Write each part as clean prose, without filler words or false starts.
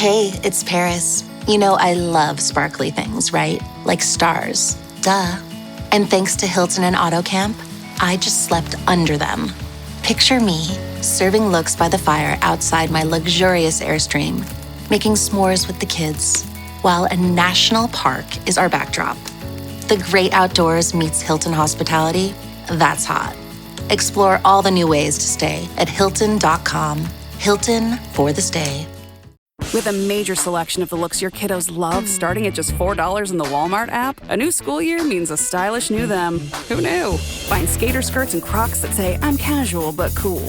Hey, it's Paris. You know I love sparkly things, right? Like stars. Duh. And thanks to Hilton and AutoCamp, I just slept under them. Picture me, serving looks by the fire outside my luxurious Airstream, making s'mores with the kids, while a national park is our backdrop. The great outdoors meets Hilton hospitality. That's hot. Explore all the new ways to stay at Hilton.com. Hilton for the stay. With a major selection of the looks your kiddos love starting at just $4 in the Walmart app, a new school year means a stylish new them. Who knew? Find skater skirts and Crocs that say, I'm casual but cool.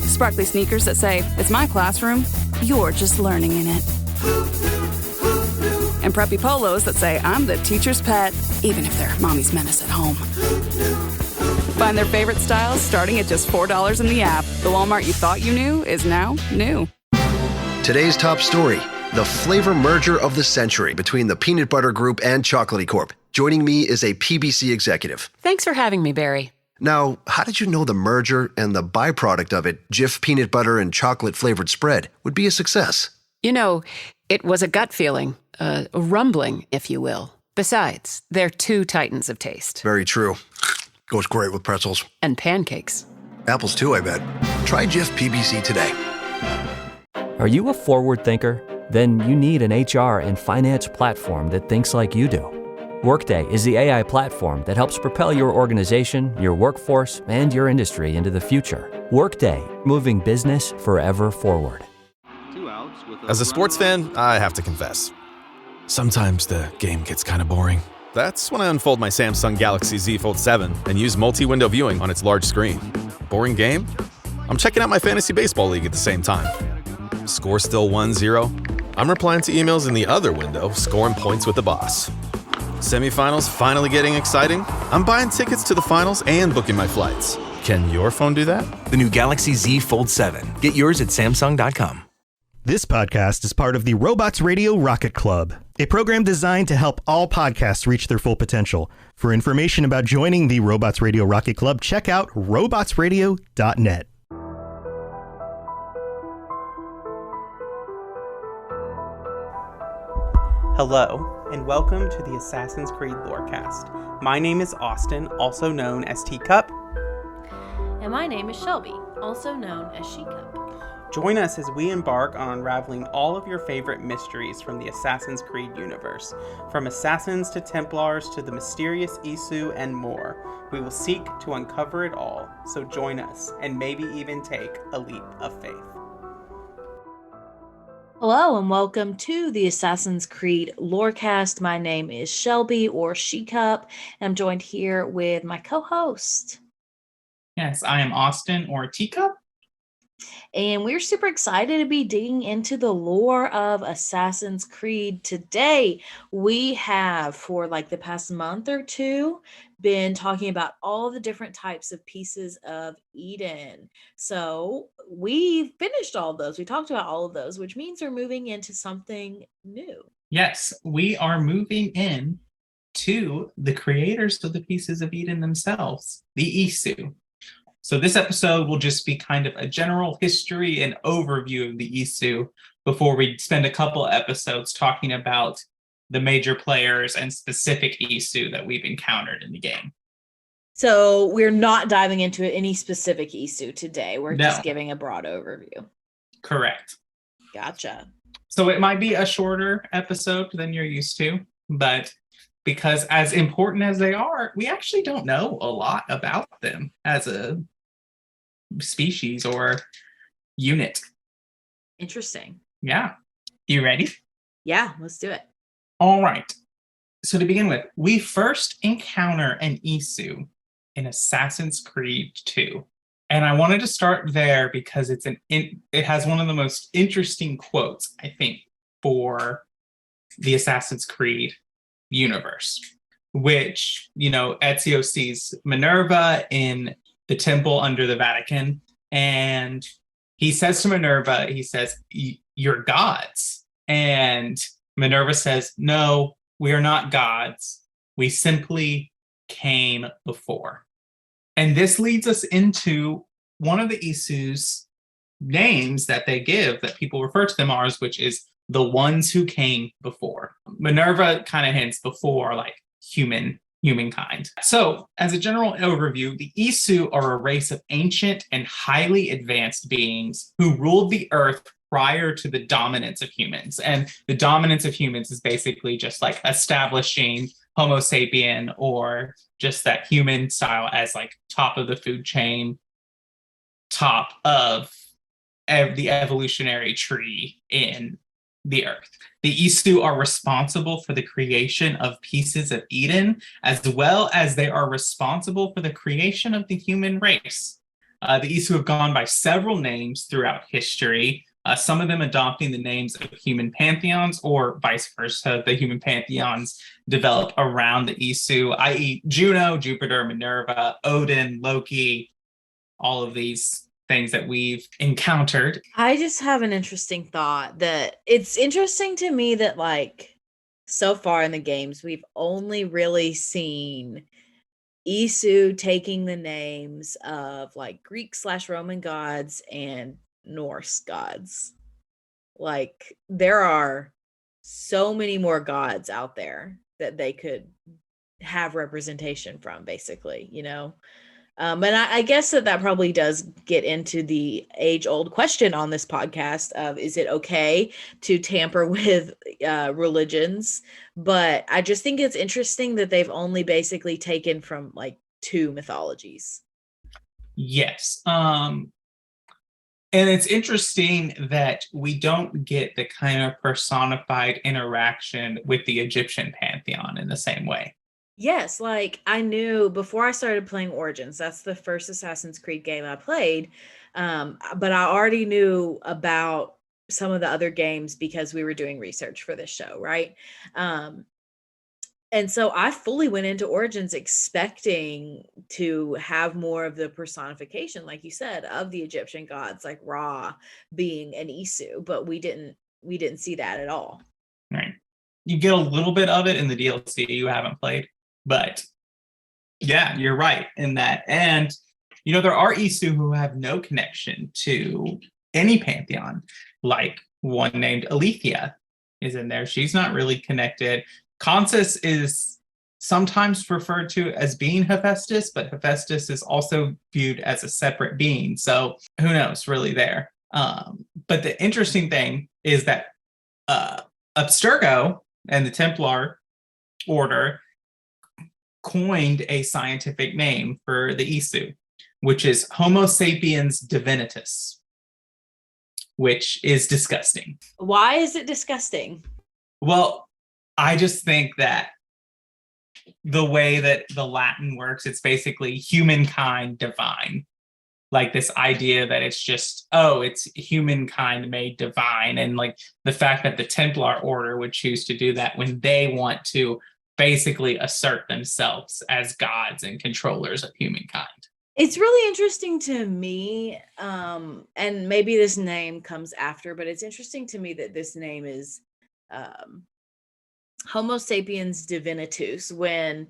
Sparkly sneakers that say, it's my classroom, you're just learning in it. And preppy polos that say, I'm the teacher's pet, even if they're mommy's menace at home. Find their favorite styles starting at just $4 in the app. The Walmart you thought you knew is now new. Today's top story, the flavor merger of the century between the Peanut Butter Group and Chocolatey Corp. Joining me is a PBC executive. Thanks for having me, Barry. Now, how did you know the merger and the byproduct of it, Jif peanut butter and chocolate flavored spread, would be a success? You know, it was a gut feeling, a rumbling, if you will. Besides, they're two titans of taste. Very true. Goes great with pretzels. And pancakes. Apples too, I bet. Try Jif PBC today. Are you a forward thinker? Then you need an HR and finance platform that thinks like you do. Workday is the AI platform that helps propel your organization, your workforce, and your industry into the future. Workday, moving business forever forward. As a sports fan, I have to confess, sometimes the game gets kind of boring. That's when I unfold my Samsung Galaxy Z Fold 7 and use multi-window viewing on its large screen. Boring game? I'm checking out my fantasy baseball league at the same time. Score still 1-0? I'm replying to emails in the other window, scoring points with the boss. Semifinals finally getting exciting? I'm buying tickets to the finals and booking my flights. Can your phone do that? The new Galaxy Z Fold 7. Get yours at Samsung.com. This podcast is part of the Robots Radio Rocket Club, a program designed to help all podcasts reach their full potential. For information about joining the Robots Radio Rocket Club, check out robotsradio.net. Hello, and welcome to the Assassin's Creed Lorecast. My name is Austin, also known as Teacup. And my name is Shelby, also known as She-Cup. Join us as we embark on unraveling all of your favorite mysteries from the Assassin's Creed universe. From assassins to Templars to the mysterious Isu and more. We will seek to uncover it all, so join us and maybe even take a leap of faith. Hello and welcome to the Assassin's Creed Lorecast. My name is Shelby or She-Cup, and I'm joined here with my co-host. Yes, I am Austin or Teacup. And we're super excited to be digging into the lore of Assassin's Creed today. We have, for like the past month or two, been talking about all the different types of pieces of Eden. So we've finished all of those. We talked about all of those, which means we're moving into something new. Yes, we are moving in to the creators of the pieces of Eden themselves, the Isu. So this episode will just be kind of a general history and overview of the Isu before we spend a couple episodes talking about the major players and specific Isu that we've encountered in the game. So we're not diving into any specific Isu today. We're just giving a broad overview. Correct. Gotcha. So it might be a shorter episode than you're used to, but because as important as they are, we actually don't know a lot about them as a species or unit. Interesting. Yeah. You ready? Yeah, let's do it. All right. So to begin with, we first encounter an Isu in Assassin's Creed 2. And I wanted to start there because it has one of the most interesting quotes, I think, for the Assassin's Creed universe, which, Ezio sees Minerva in the temple under the Vatican, and he says to Minerva, he says, "You're gods." And Minerva says, "No, we are not gods. We simply came before." And this leads us into one of the Isus names that they give that people refer to them as, which is the ones who came before. Minerva kind of hints before, like humankind. So, as a general overview, the Isu are a race of ancient and highly advanced beings who ruled the earth prior to the dominance of humans. And the dominance of humans is basically just like establishing Homo sapien, or just that human style as like top of the food chain, top of the evolutionary tree in the earth. The Isu are responsible for the creation of pieces of Eden, as well as they are responsible for the creation of the human race. The Isu have gone by several names throughout history, some of them adopting the names of human pantheons, or vice versa. The human pantheons developed around the Isu, i.e. Juno, Jupiter, Minerva, Odin, Loki, all of these things that we've encountered. I just have an interesting thought that it's interesting to me that, like, so far in the games, we've only really seen Isu taking the names of like Greek/Roman gods and Norse gods. Like, there are so many more gods out there that they could have representation from, basically, you know? And I guess that probably does get into the age-old question on this podcast of, is it okay to tamper with religions? But I just think it's interesting that they've only basically taken from like 2 mythologies. Yes. And it's interesting that we don't get the kind of personified interaction with the Egyptian pantheon in the same way. Yes, like I knew before I started playing Origins, that's the first Assassin's Creed game I played. But I already knew about some of the other games because we were doing research for this show, right? And so I fully went into Origins expecting to have more of the personification, like you said, of the Egyptian gods, like Ra being an Isu, but we didn't see that at all. Right. You get a little bit of it in the DLC you haven't played. But yeah, you're right in that. And, you know, there are Isu who have no connection to any pantheon, like one named Alethea is in there. She's not really connected. Consus is sometimes referred to as being Hephaestus, but Hephaestus is also viewed as a separate being. So who knows really there. But the interesting thing is that Abstergo and the Templar Order coined a scientific name for the Isu, which is Homo sapiens divinitas, which is disgusting. Why is it disgusting? Well, I just think that the way that the Latin works, it's basically humankind divine. Like this idea that it's just, it's humankind made divine. And like the fact that the Templar Order would choose to do that when they want to basically assert themselves as gods and controllers of humankind. It's really interesting to me, and maybe this name comes after, but it's interesting to me that this name is Homo sapiens divinitus, when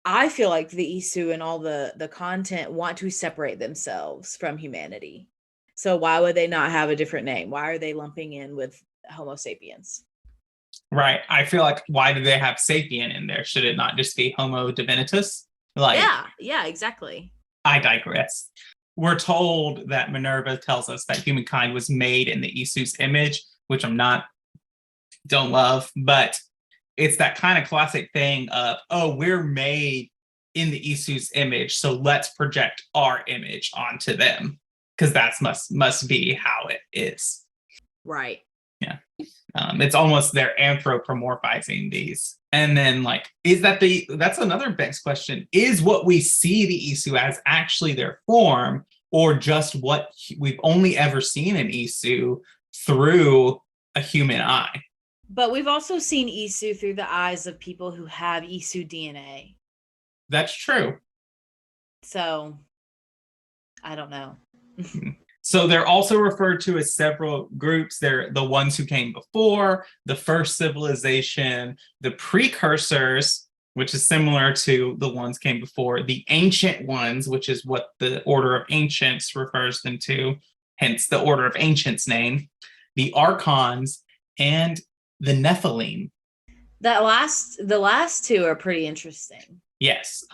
I feel like the Isu and all the content want to separate themselves from humanity. So why would they not have a different name? Why are they lumping in with Homo sapiens? Right. I feel like, why do they have sapien in there? Should it not just be Homo divinitus? Like, yeah, exactly. I digress. We're told that Minerva tells us that humankind was made in the Isu's image, which don't love, but it's that kind of classic thing of, we're made in the Isu's image, so let's project our image onto them, because that must be how it is. Right. Yeah. It's almost they're anthropomorphizing these. And then like, that's another next question. Is what we see the Isu as actually their form, or just what we've only ever seen an Isu through a human eye? But we've also seen Isu through the eyes of people who have Isu DNA. That's true. So, I don't know. So they're also referred to as several groups. They're the ones who came before, the first civilization, the precursors, which is similar to the ones came before, the ancient ones, which is what the Order of Ancients refers them to, hence the Order of Ancients name, the Archons, and the Nephilim. The last two are pretty interesting. Yes.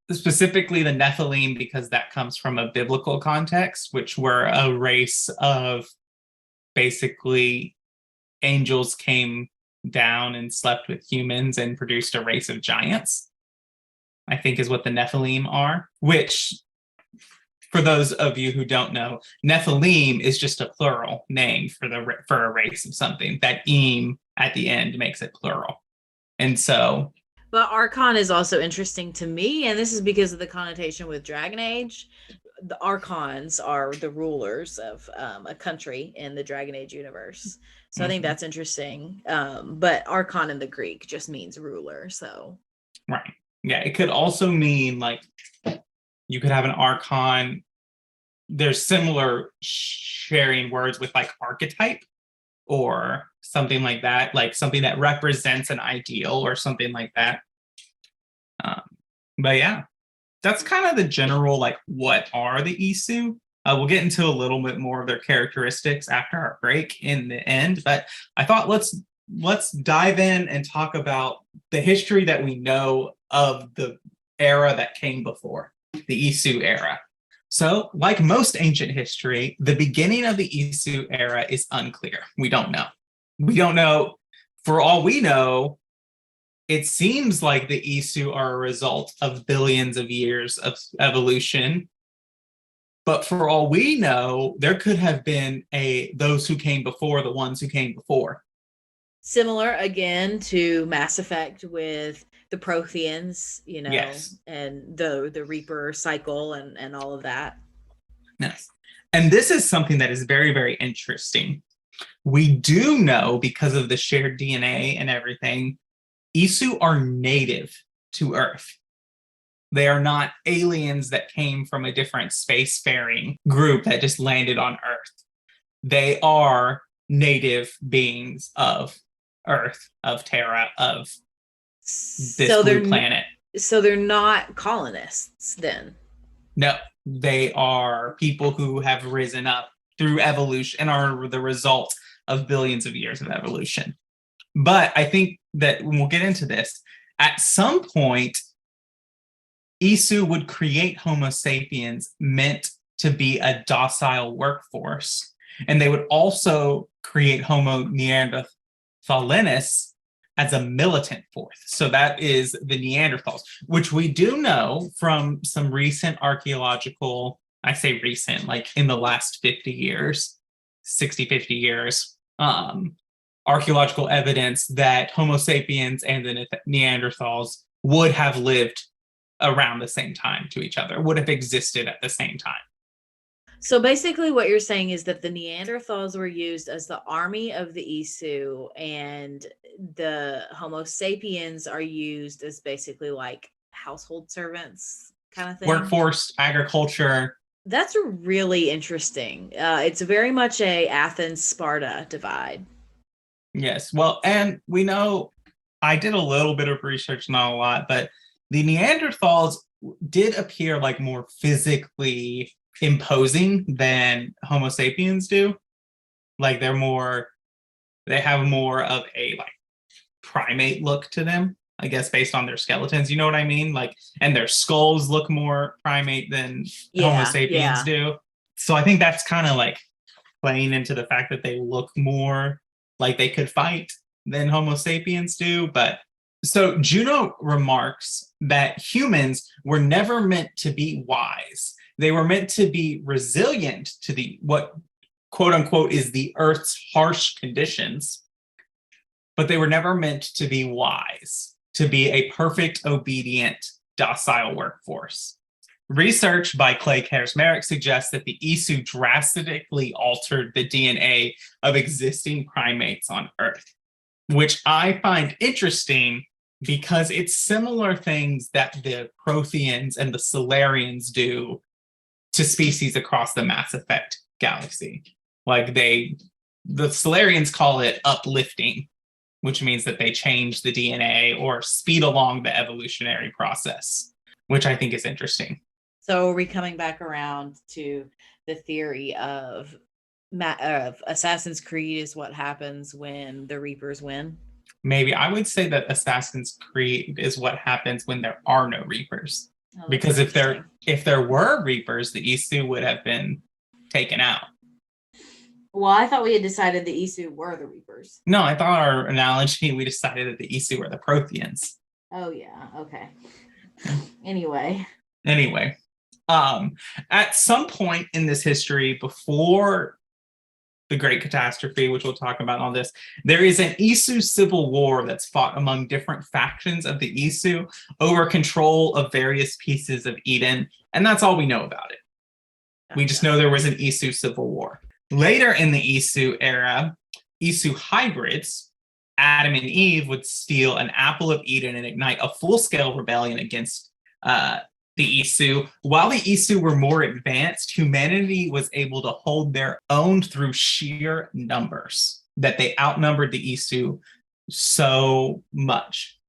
Specifically the Nephilim, because that comes from a biblical context, which were a race of basically angels came down and slept with humans and produced a race of giants, I think is what the Nephilim are, which, for those of you who don't know, Nephilim is just a plural name for a race of something. That "im" at the end makes it plural. And so... But Archon is also interesting to me, and this is because of the connotation with Dragon Age. The Archons are the rulers of a country in the Dragon Age universe. So I think that's interesting. But Archon in the Greek just means ruler, so... Right. Yeah, it could also mean, like, you could have an Archon. There's similar sharing words with, like, archetype or something like that, like something that represents an ideal or something like that. But yeah, that's kind of the general, like, what are the Isu? We'll get into a little bit more of their characteristics after our break in the end, but I thought let's dive in and talk about the history that we know of the era that came before, the Isu era. So, like most ancient history, the beginning of the Isu era is unclear. We don't know. We don't know. For all we know, it seems like the Isu are a result of billions of years of evolution. But for all we know, there could have been those who came before the ones who came before. Similar again to Mass Effect with the Protheans, Yes. And the Reaper cycle and all of that. Yes. And this is something that is very, very interesting. We do know, because of the shared DNA and everything, Isu are native to Earth. They are not aliens that came from a different spacefaring group that just landed on Earth. They are native beings of Earth, of Terra, of this blue planet. So they're not colonists then? No, they are people who have risen up through evolution and are the result of billions of years of evolution. But I think that when we'll get into this, at some point, Isu would create Homo sapiens meant to be a docile workforce. And they would also create Homo neanderthalensis as a militant force. So that is the Neanderthals, which we do know from some recent archaeological, I say recent, like in the last 50 years, 60, 50 years, archaeological evidence that Homo sapiens and the Neanderthals would have lived around the same time to each other, would have existed at the same time. So basically what you're saying is that the Neanderthals were used as the army of the Isu, and the Homo sapiens are used as basically like household servants kind of thing. Workforce, agriculture. That's really interesting. It's very much a Athens-Sparta divide. Yes. Well, and we know, I did a little bit of research, not a lot, but the Neanderthals did appear like more physically imposing than Homo sapiens do. Like they have more of a like primate look to them, I guess, based on their skeletons, you know what I mean? Like, and their skulls look more primate than Homo sapiens do. So I think that's kind of like playing into the fact that they look more like they could fight than Homo sapiens do. But so Juno remarks that humans were never meant to be wise. They were meant to be resilient to the what quote unquote is the Earth's harsh conditions, but they were never meant to be wise, to be a perfect, obedient, docile workforce. Research by Clay Karsmarek suggests that the Isu drastically altered the DNA of existing primates on Earth, which I find interesting because it's similar things that the Protheans and the Solarians do to species across the Mass Effect galaxy. Like the Solarians call it uplifting, which means that they change the DNA or speed along the evolutionary process, which I think is interesting. So are we coming back around to the theory of Assassin's Creed is what happens when the Reapers win? Maybe I would say that Assassin's Creed is what happens when there are no Reapers. Because if there were Reapers, the Isu would have been taken out. Well, I thought we had decided the Isu were the Reapers. No, I thought our analogy, we decided that the Isu were the Protheans. Oh yeah, okay. Anyway, at some point in this history, before the Great Catastrophe, which we'll talk about in all this, there is an Isu civil war that's fought among different factions of the Isu over control of various pieces of Eden, and that's all we know about it. We just know there was an Isu civil war. Later in the Isu era, Isu hybrids, Adam and Eve, would steal an apple of Eden and ignite a full-scale rebellion against the Isu. While the Isu were more advanced, humanity was able to hold their own through sheer numbers, that they outnumbered the Isu so much.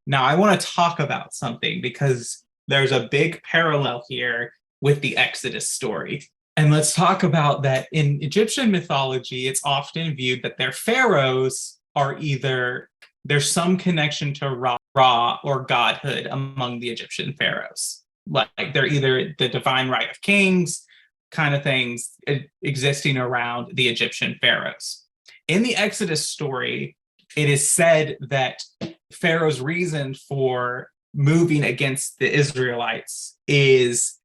Now, I want to talk about something because there's a big parallel here with the Exodus story. And let's talk about that. In Egyptian mythology, it's often viewed that their pharaohs are either, there's some connection to Ra or godhood among the Egyptian pharaohs. Like they're either the divine right of kings kind of things existing around the Egyptian pharaohs. In the Exodus story, it is said that Pharaoh's reason for moving against the Israelites is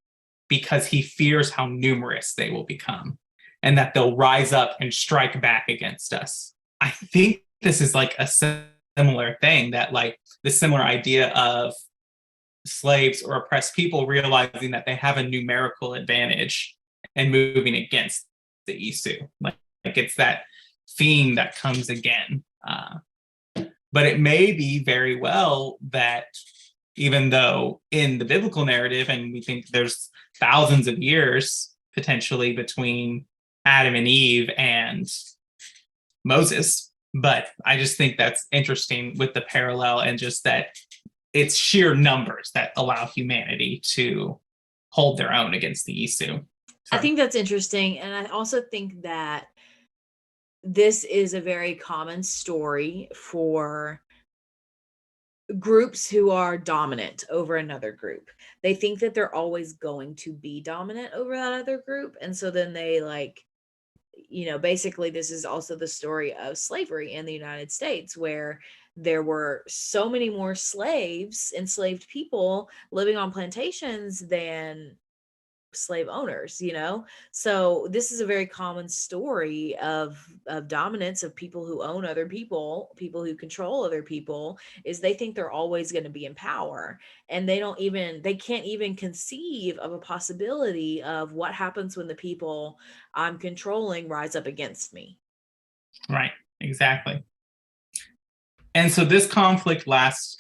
because he fears how numerous they will become and that they'll rise up and strike back against us. I think this is like a similar thing, that like the similar idea of slaves or oppressed people realizing that they have a numerical advantage and moving against the Isu. Like it's that theme that comes again. But it may be very well that even though in the biblical narrative, and we think there's thousands of years potentially between Adam and Eve and Moses, but I just think that's interesting with the parallel and just that it's sheer numbers that allow humanity to hold their own against the Isu. I think that's interesting. And I also think that this is a very common story for groups who are dominant over another group. They think that they're always going to be dominant over that other group. And so then they basically this is also the story of slavery in the United States, where there were so many more enslaved people living on plantations than slave owners, so this is a very common story of dominance, of people who own other people who control other people, is they think they're always going to be in power, and they can't even conceive of a possibility of what happens when the people I'm controlling rise up against me. Right, exactly. And so this conflict lasts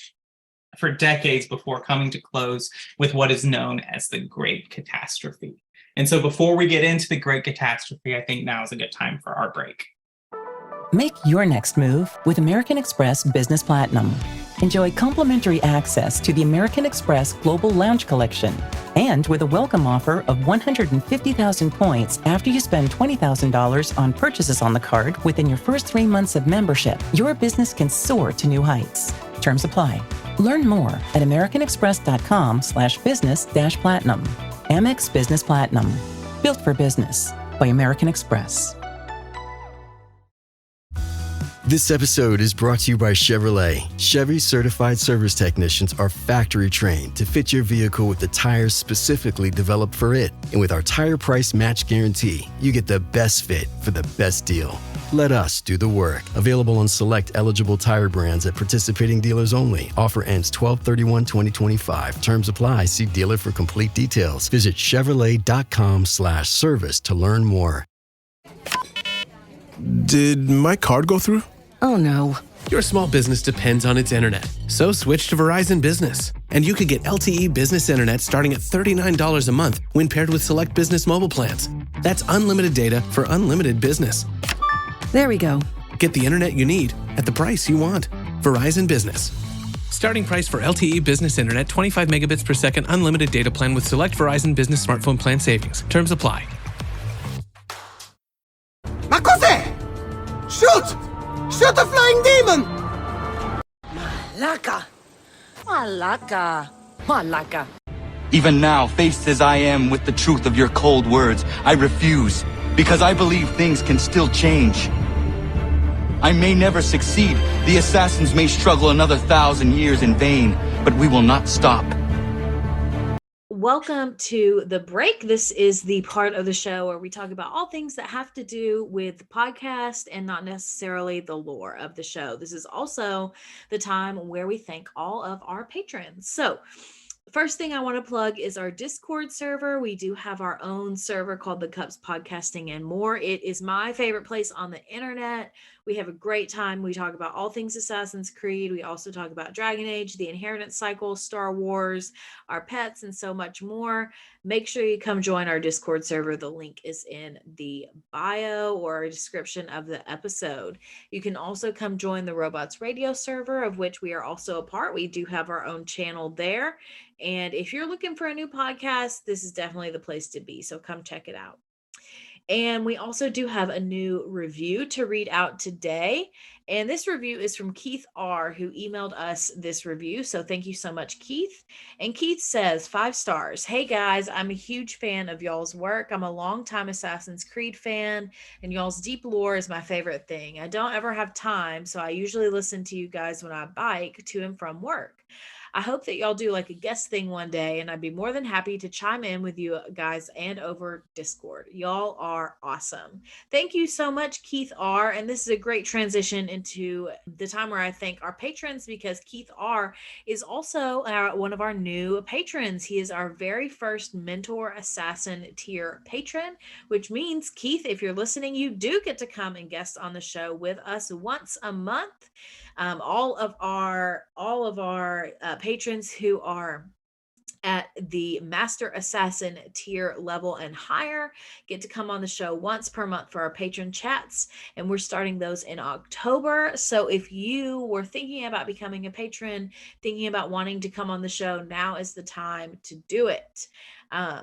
for decades before coming to close with what is known as the Great Catastrophe. And so before we get into the Great Catastrophe, I think now is a good time for our break. Make your next move with American Express Business Platinum. Enjoy complimentary access to the American Express Global Lounge Collection, and with a welcome offer of 150,000 points after you spend $20,000 on purchases on the card within your first 3 months of membership, your business can soar to new heights. Terms apply. Learn more at americanexpress.com/business-platinum. Amex Business Platinum. Built for business by American Express. This episode is brought to you by Chevrolet. Chevy certified service technicians are factory trained to fit your vehicle with the tires specifically developed for it. And with our tire price match guarantee, you get the best fit for the best deal. Let us do the work. Available on select eligible tire brands at participating dealers only. Offer ends 12/31/2025. Terms apply. See dealer for complete details. Visit Chevrolet.com/service to learn more. Did my card go through? Oh no. Your small business depends on its internet. So switch to Verizon Business. And you could get LTE business internet starting at $39 a month when paired with select business mobile plans. That's unlimited data for unlimited business. There we go. Get the internet you need at the price you want. Verizon Business. Starting price for LTE business internet, 25 megabits per second unlimited data plan with select Verizon Business smartphone plan savings. Terms apply. Shoot! Shoot the flying demon! Malaka! Malaka! Malaka! Even now, faced as I am with the truth of your cold words, I refuse, because I believe things can still change. I may never succeed. The assassins may struggle another 1,000 years in vain, but we will not stop. Welcome to The Break. This is the part of the show where we talk about all things that have to do with the podcast and not necessarily the lore of the show. This is also the time where we thank all of our patrons. So, first thing I want to plug is our Discord server. We do have our own server called the Cups Podcasting and More. It is my favorite place on the internet. We have a great time. We talk about all things Assassin's Creed. We also talk about Dragon Age, the Inheritance Cycle, Star Wars, our pets, and so much more. Make sure you come join our Discord server. The link is in the bio or description of the episode. You can also come join the Robots Radio server, of which we are also a part. We do have our own channel there. And if you're looking for a new podcast, this is definitely the place to be. So come check it out. And we also do have a new review to read out today. And this review is from Keith R., who emailed us this review. So thank you so much, Keith. And Keith says, 5 stars. Hey guys, I'm a huge fan of y'all's work. I'm a longtime Assassin's Creed fan, and y'all's deep lore is my favorite thing. I don't ever have time, so I usually listen to you guys when I bike to and from work. I hope that y'all do like a guest thing one day, and I'd be more than happy to chime in with you guys and over Discord. Y'all are awesome. Thank you so much, Keith R. And this is a great transition into the time where I thank our patrons, because Keith R. is also one of our new patrons. He is our very first Mentor Assassin tier patron, which means, Keith, if you're listening, you do get to come and guest on the show with us once a month. All of our patrons who are at the Master Assassin tier level and higher get to come on the show once per month for our patron chats, and we're starting those in October. So if you were thinking about becoming a patron, thinking about wanting to come on the show, now is the time to do it.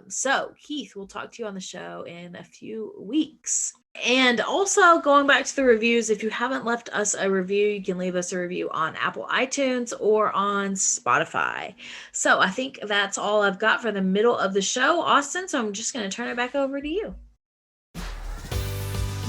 So Keith, we'll talk to you on the show in a few weeks. And also, going back to the reviews, if you haven't left us a review, you can leave us a review on Apple iTunes or on Spotify. So I think that's all I've got for the middle of the show, Austin. So I'm just going to turn it back over to you.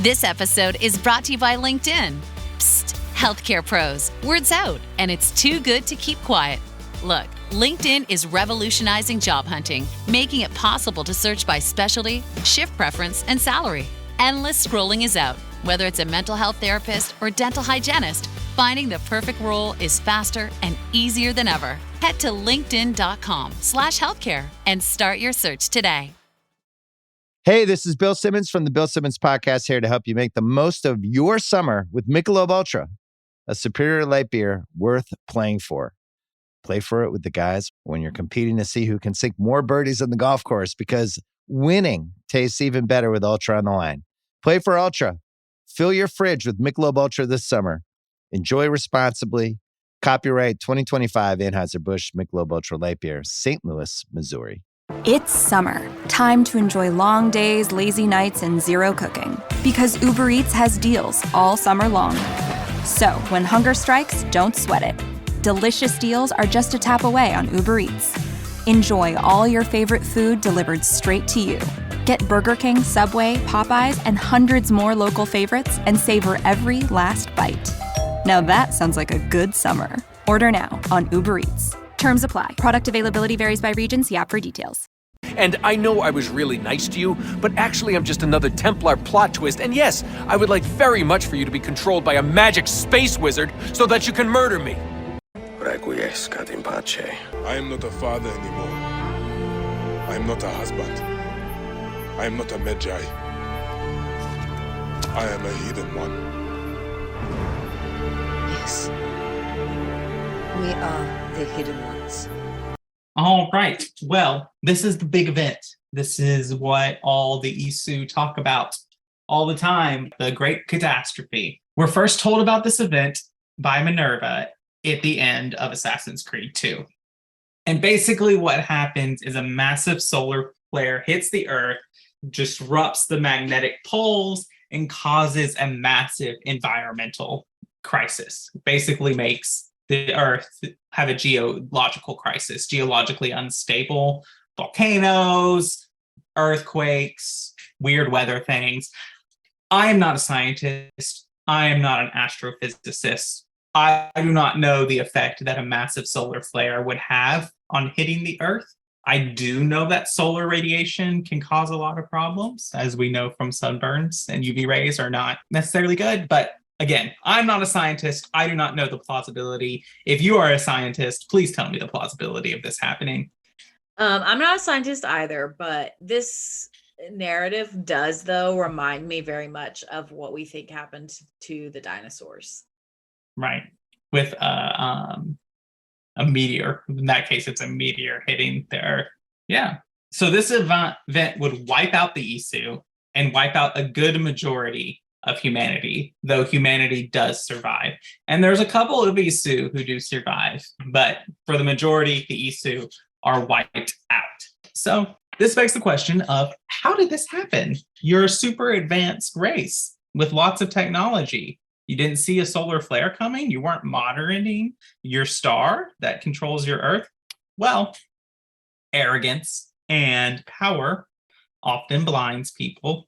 This episode is brought to you by LinkedIn. Psst, healthcare pros, word's out, and it's too good to keep quiet. Look, LinkedIn is revolutionizing job hunting, making it possible to search by specialty, shift preference, and salary. Endless scrolling is out. Whether it's a mental health therapist or dental hygienist, finding the perfect role is faster and easier than ever. Head to linkedin.com/healthcare and start your search today. Hey, this is Bill Simmons from the Bill Simmons Podcast, here to help you make the most of your summer with Michelob Ultra, a superior light beer worth playing for. Play for it with the guys when you're competing to see who can sink more birdies on the golf course, because winning tastes even better with Ultra on the line. Play for Ultra. Fill your fridge with Michelob Ultra this summer. Enjoy responsibly. Copyright 2025 Anheuser-Busch Michelob Ultra Light Beer, St. Louis, Missouri. It's summer. Time to enjoy long days, lazy nights, and zero cooking. Because Uber Eats has deals all summer long. So when hunger strikes, don't sweat it. Delicious deals are just a tap away on Uber Eats. Enjoy all your favorite food delivered straight to you. Get Burger King, Subway, Popeyes, and hundreds more local favorites and savor every last bite. Now that sounds like a good summer. Order now on Uber Eats. Terms apply. Product availability varies by region. See app for details. And I know I was really nice to you, but actually I'm just another Templar plot twist. And yes, I would like very much for you to be controlled by a magic space wizard so that you can murder me. Requiescat in pace. I am not a father anymore. I am not a husband. I am not a Magi. I am a hidden one. Yes. We are the hidden ones. All right. Well, this is the big event. This is what all the Isu talk about all the time, the Great Catastrophe. We're first told about this event by Minerva at the end of Assassin's Creed 2. And basically what happens is a massive solar flare hits the Earth, disrupts the magnetic poles, and causes a massive environmental crisis. Basically makes the Earth have a geological crisis, geologically unstable, volcanoes, earthquakes, weird weather things. I am not a scientist. I am not an astrophysicist. I do not know the effect that a massive solar flare would have on hitting the Earth. I do know that solar radiation can cause a lot of problems, as we know from sunburns, and UV rays are not necessarily good. But again, I'm not a scientist. I do not know the plausibility. If you are a scientist, please tell me the plausibility of this happening. I'm not a scientist either, but this narrative does, though, remind me very much of what we think happened to the dinosaurs. Right. With a meteor. In that case, it's a meteor hitting the Earth. Yeah. So this event would wipe out the Isu and wipe out a good majority of humanity, though humanity does survive. And there's a couple of Isu who do survive, but for the majority, the Isu are wiped out. So this begs the question of, how did this happen? You're a super advanced race with lots of technology. You didn't see a solar flare coming? You weren't monitoring your star that controls your Earth? Well, arrogance and power often blinds people.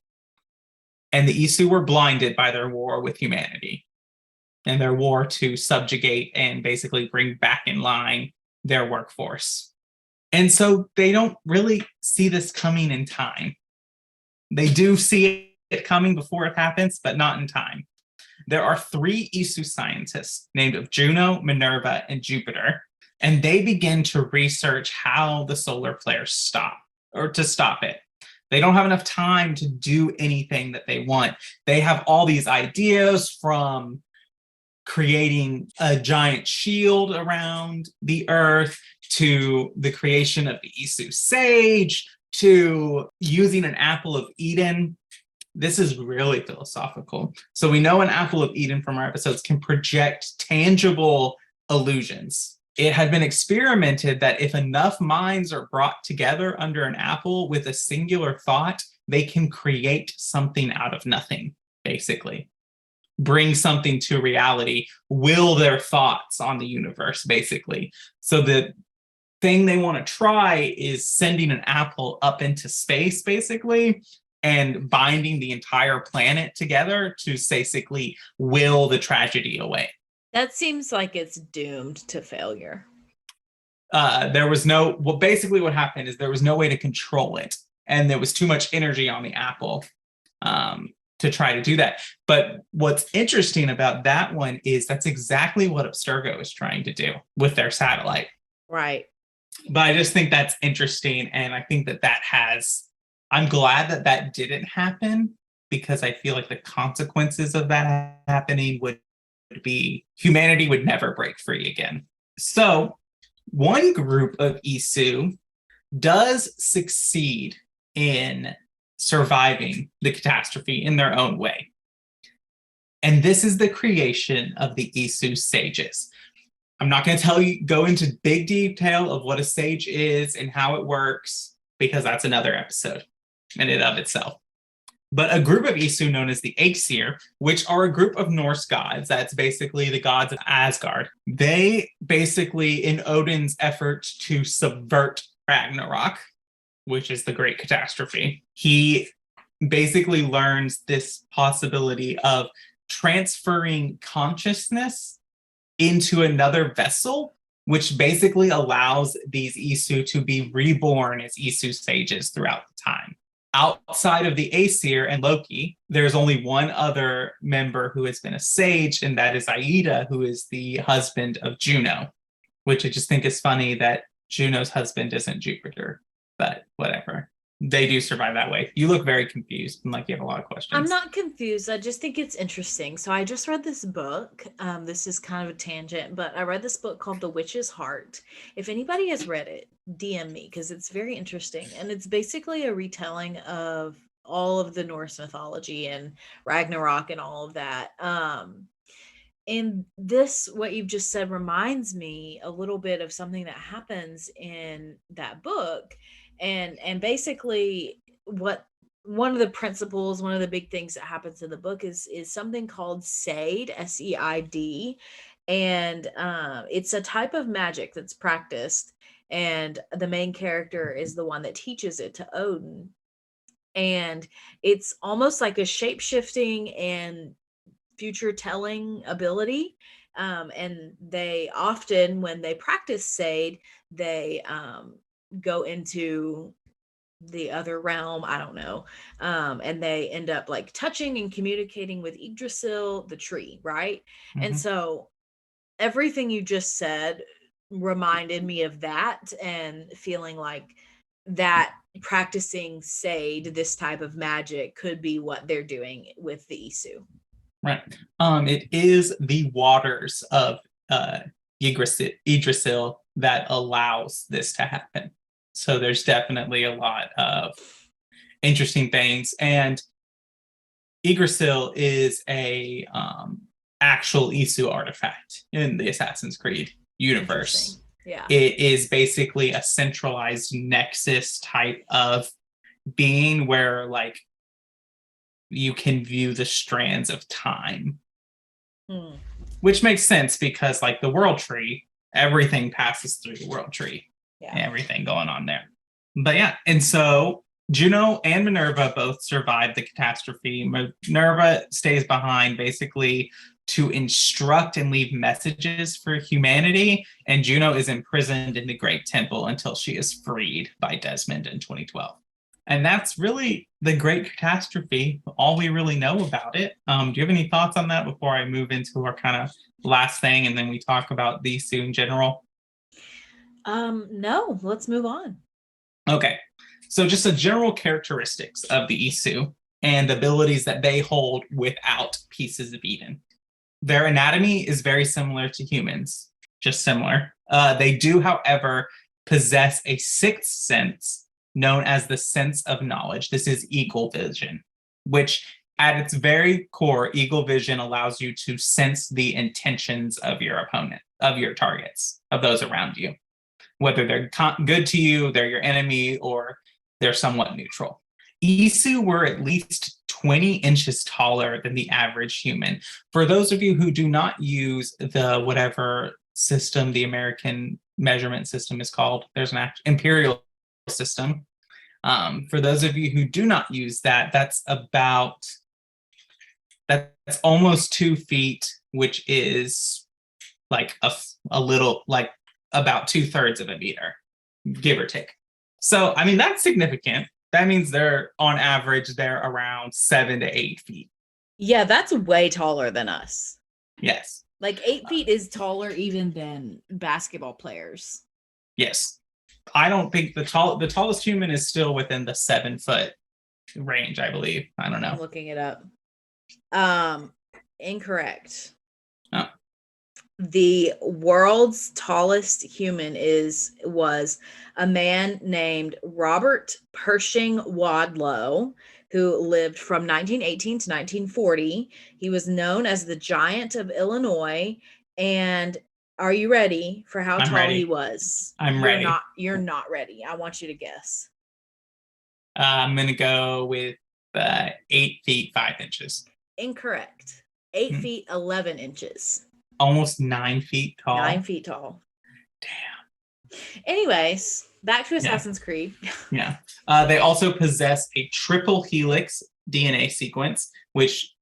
And the Isu were blinded by their war with humanity and their war to subjugate and basically bring back in line their workforce. And so they don't really see this coming in time. They do see it coming before it happens, but not in time. There are 3 Isu scientists named Juno, Minerva, and Jupiter, and they begin to research how the solar flares stop it. They don't have enough time to do anything that they want. They have all these ideas, from creating a giant shield around the Earth to the creation of the Isu sage to using an apple of Eden. This is really philosophical. So we know an apple of Eden from our episodes can project tangible illusions. It had been experimented that if enough minds are brought together under an apple with a singular thought, they can create something out of nothing, basically. Bring something to reality, will their thoughts on the universe, basically. So the thing they want to try is sending an apple up into space, basically, and binding the entire planet together to basically will the tragedy away. That seems like it's doomed to failure. Basically what happened is there was no way to control it. And there was too much energy on the apple to try to do that. But what's interesting about that one is that's exactly what Abstergo is trying to do with their satellite. Right. But I just think that's interesting. And I think I'm glad that didn't happen, because I feel like the consequences of that happening would be humanity would never break free again. So one group of Isu does succeed in surviving the catastrophe in their own way. And this is the creation of the Isu sages. I'm not going to go into big detail of what a sage is and how it works, because that's another episode in and of itself. But a group of Isu known as the Aesir, which are a group of Norse gods, that's basically the gods of Asgard. They basically, in Odin's effort to subvert Ragnarok, which is the great catastrophe, he basically learns this possibility of transferring consciousness into another vessel, which basically allows these Isu to be reborn as Isu sages throughout the time. Outside of the Aesir and Loki, there's only one other member who has been a sage, and that is Aida, who is the husband of Juno, which I just think is funny that Juno's husband isn't Jupiter, but whatever. They do survive that way. You look very confused and like you have a lot of questions. I'm not confused. I just think it's interesting. So I just read this book. This is kind of a tangent, but I read this book called The Witch's Heart. If anybody has read it, DM me, because it's very interesting. And it's basically a retelling of all of the Norse mythology and Ragnarok and all of that. And this, what you've just said, reminds me a little bit of something that happens in that book. And basically what one of the principles, one of the big things that happens in the book is something called Seid, Seid, and it's a type of magic that's practiced, and the main character is the one that teaches it to Odin, and it's almost like a shape-shifting and future telling ability. And they often, when they practice Seid, they go into the other realm, I don't know, and they end up like touching and communicating with Yggdrasil, the tree, right? And so everything you just said reminded me of that, and feeling like that practicing Seid, this type of magic, could be what they're doing with the Isu. Right. It is the waters of Yggdrasil that allows this to happen. So there's definitely a lot of interesting things. And Yggdrasil is a actual Isu artifact in the Assassin's Creed universe. Yeah. It is basically a centralized nexus type of being where like you can view the strands of time. Which makes sense because like the world tree, everything passes through the world tree. Yeah. And everything going on there. But yeah, and so Juno and Minerva both survived the catastrophe. Minerva stays behind basically to instruct and leave messages for humanity, and Juno is imprisoned in the Great Temple until she is freed by Desmond in 2012. And that's really the Great Catastrophe, all we really know about it. Do you have any thoughts on that before I move into our kind of last thing and then we talk about the Isu in general? No, let's move on. Okay, so just the general characteristics of the Isu and abilities that they hold without Pieces of Eden. Their anatomy is very similar to humans, just similar. They do, however, possess a sixth sense known as the sense of knowledge. This is eagle vision, which at its very core, eagle vision allows you to sense the intentions of your opponent, of your targets, of those around you. Whether they're good to you, they're your enemy, or they're somewhat neutral. Isu were at least 20 inches taller than the average human. For those of you who do not use the whatever system the American measurement system is called, there's an imperial system. For those of you who do not use that, that's almost 2 feet, which is like a little, like about 2/3 of a meter, give or take. So, I mean, that's significant. That means they're on average, they're around 7 to 8 feet. Yeah, that's way taller than us. Yes. Like 8 feet is taller even than basketball players. Yes. I don't think the tallest human is still within the 7-foot range, I believe. I don't know. I'm looking it up. Incorrect. Oh. The world's tallest human was a man named Robert Pershing Wadlow, who lived from 1918 to 1940. He was known as the Giant of Illinois. And are you ready for how tall he was? I'm ready. You're not ready. I want you to guess. I'm going to go with 8 feet, 5 inches. Incorrect. 8 feet, 11 inches. Almost 9 feet tall. 9 feet tall. Damn. Anyways, back to Assassin's Creed. Yeah. They also possess a triple helix DNA sequence, which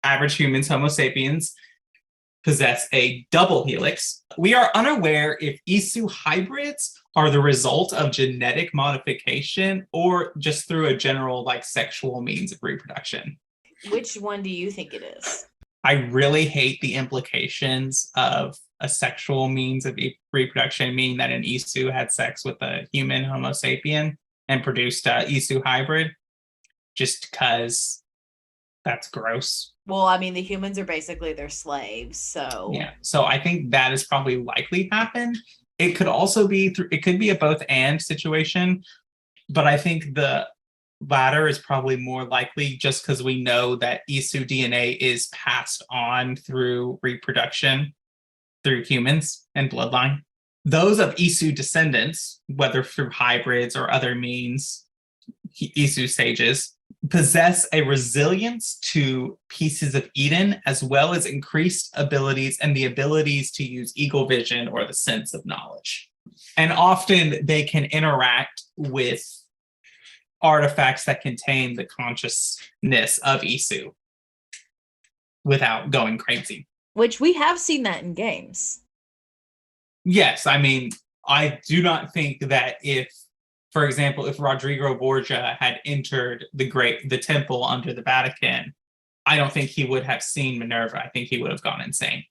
average humans, Homo sapiens, possess a double helix. We are unaware if Isu hybrids are the result of genetic modification or just through a general like sexual means of reproduction. Which one do you think it is? I really hate the implications of a sexual means of reproduction, meaning that an Isu had sex with a human Homo sapien and produced a Isu hybrid, just because that's gross. Well, I mean, the humans are basically their slaves, so... Yeah, so I think that is probably likely happened. It could also be, it could be a both and situation, but I think the latter is probably more likely just because we know that Isu DNA is passed on through reproduction through humans and bloodline. Those of Isu descendants, whether through hybrids or other means, Isu sages, possess a resilience to pieces of Eden, as well as increased abilities and the abilities to use eagle vision or the sense of knowledge. And often they can interact with artifacts that contain the consciousness of Isu without going crazy. Which we have seen that in games. Yes, I mean, I do not think that if, for example, if Rodrigo Borgia had entered the temple under the Vatican, I don't think he would have seen Minerva. I think he would have gone insane.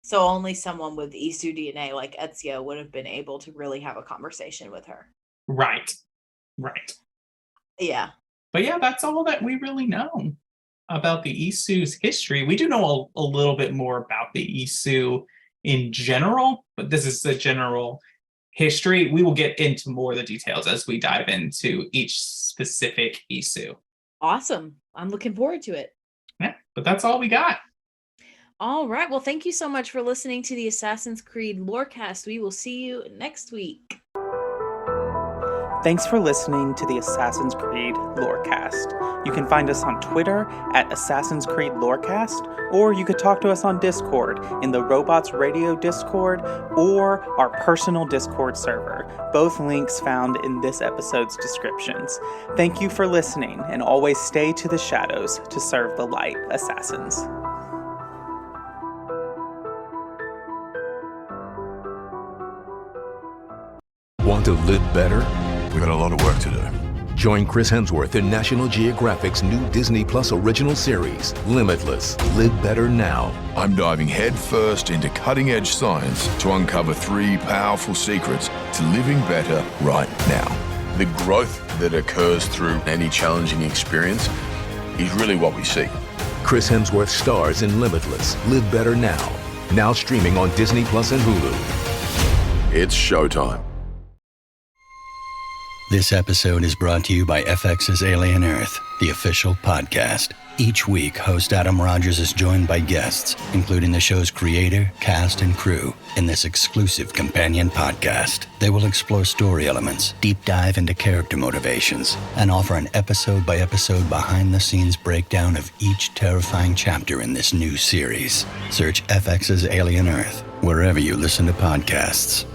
So only someone with Isu DNA like Ezio would have been able to really have a conversation with her. Right. Yeah. But yeah, that's all that we really know about the Isu's history. We do know a little bit more about the Isu in general, but this is the general history. We will get into more of the details as we dive into each specific Isu. Awesome. I'm looking forward to it. Yeah, but that's all we got. All right. Well, thank you so much for listening to the Assassin's Creed Lorecast. We will see you next week. Thanks for listening to the Assassin's Creed Lorecast. You can find us on Twitter at Assassin's Creed Lorecast, or you could talk to us on Discord in the Robots Radio Discord or our personal Discord server, both links found in this episode's descriptions. Thank you for listening, and always stay to the shadows to serve the light, Assassins. Want to live better? We've got a lot of work to do. Join Chris Hemsworth in National Geographic's new Disney Plus original series, Limitless. Live better now. I'm diving headfirst into cutting-edge science to uncover 3 powerful secrets to living better right now. The growth that occurs through any challenging experience is really what we seek. Chris Hemsworth stars in Limitless. Live better now. Now streaming on Disney Plus and Hulu. It's showtime. This episode is brought to you by FX's Alien Earth, the official podcast. Each week, host Adam Rogers is joined by guests, including the show's creator, cast, and crew, in this exclusive companion podcast. They will explore story elements, deep dive into character motivations, and offer an episode-by-episode behind-the-scenes breakdown of each terrifying chapter in this new series. Search FX's Alien Earth wherever you listen to podcasts.